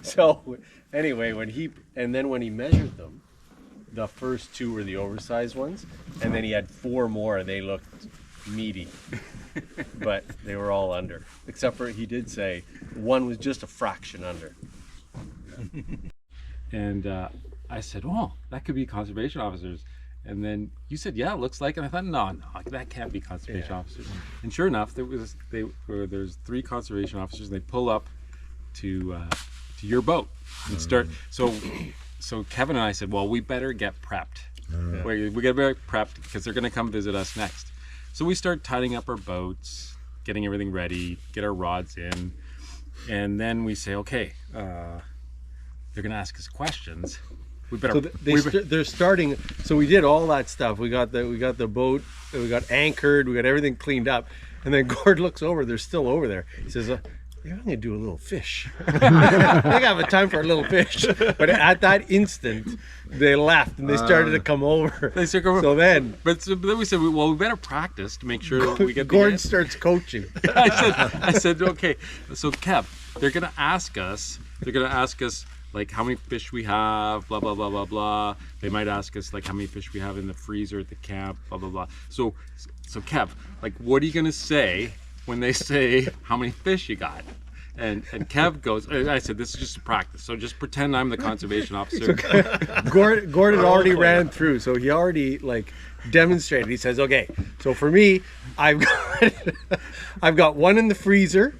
So anyway, when he measured them, the first 2 were the oversized ones, and then he had 4 more. They looked meaty, but they were all under. Except for he did say one was just a fraction under. And I said, "Oh, that could be conservation officers." And then you said, "Yeah, it looks like." And I thought, no, that can't be conservation officers. And sure enough, there's 3 conservation officers. And they pull up to your boat and start. So Kevin and I said, "Well, we better get prepped. We got to get prepped because they're going to come visit us next." So we start tidying up our boats, getting everything ready, get our rods in, and then we say, "Okay, they're going to ask us questions. We better." So they're starting. So we did all that stuff. We got the boat. We got anchored. We got everything cleaned up. And then Gord looks over. They're still over there. He says, "Yeah, I'm gonna do a little fish." I think I have a time for a little fish. But at that instant, they left and they started to come over. So then we said, "Well, we better practice to make sure that we get." Gord starts coaching. I said, "Okay, so Kev, they're gonna ask us. Like how many fish we have, blah blah blah blah blah. They might ask us like how many fish we have in the freezer at the camp, blah blah blah. So Kev, like, what are you gonna say when they say how many fish you got?" And Kev goes, I said, "This is just a practice, so just pretend I'm the conservation officer." Gord had already ran through, so he already like demonstrated. He says, "Okay, so for me, I've got 1 in the freezer,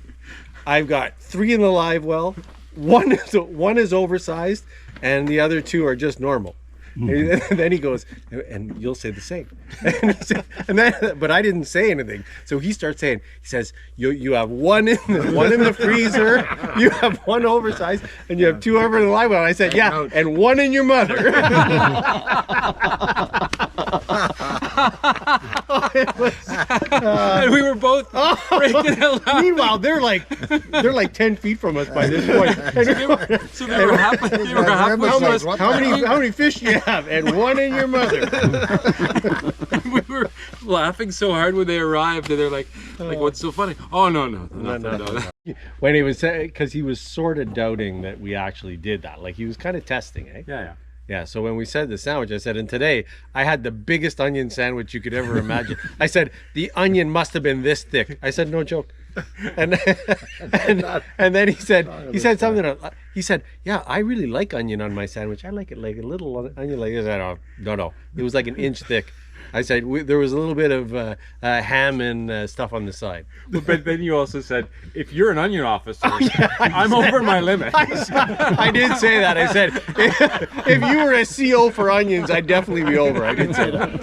I've got 3 in the live well. One is oversized, and the other 2 are just normal." And then he goes, "And you'll say the same." But I didn't say anything. So he starts saying, he says, "You have 1 in the freezer, you have 1 oversized, and you have 2 over in the live well." And I said, "Yeah, and 1 in your mother." And we were both breaking out laughing. Meanwhile, they're like 10 feet from us by this point. So they were halfway. How many fish do you have? And 1 in your mother. We were laughing so hard when they arrived, and they're like, "What's so funny?" "Oh, no. When he was, because he was sort of doubting that we actually did that. Like he was kind of testing, eh? Yeah, so when we said the sandwich, I said, "And today I had the biggest onion sandwich you could ever imagine." I said, "The onion must have been this thick." I said, "No joke." And then he said something. He said, "Yeah, I really like onion on my sandwich. I like it like a little onion like this." I said, "Oh, no. It was like an inch thick." I said, there was a little bit of ham and stuff on the side. But then you also said, "If you're an onion officer, I'm over my limit." I did say that. I said, if you were a CO for onions, I'd definitely be over. I did say that.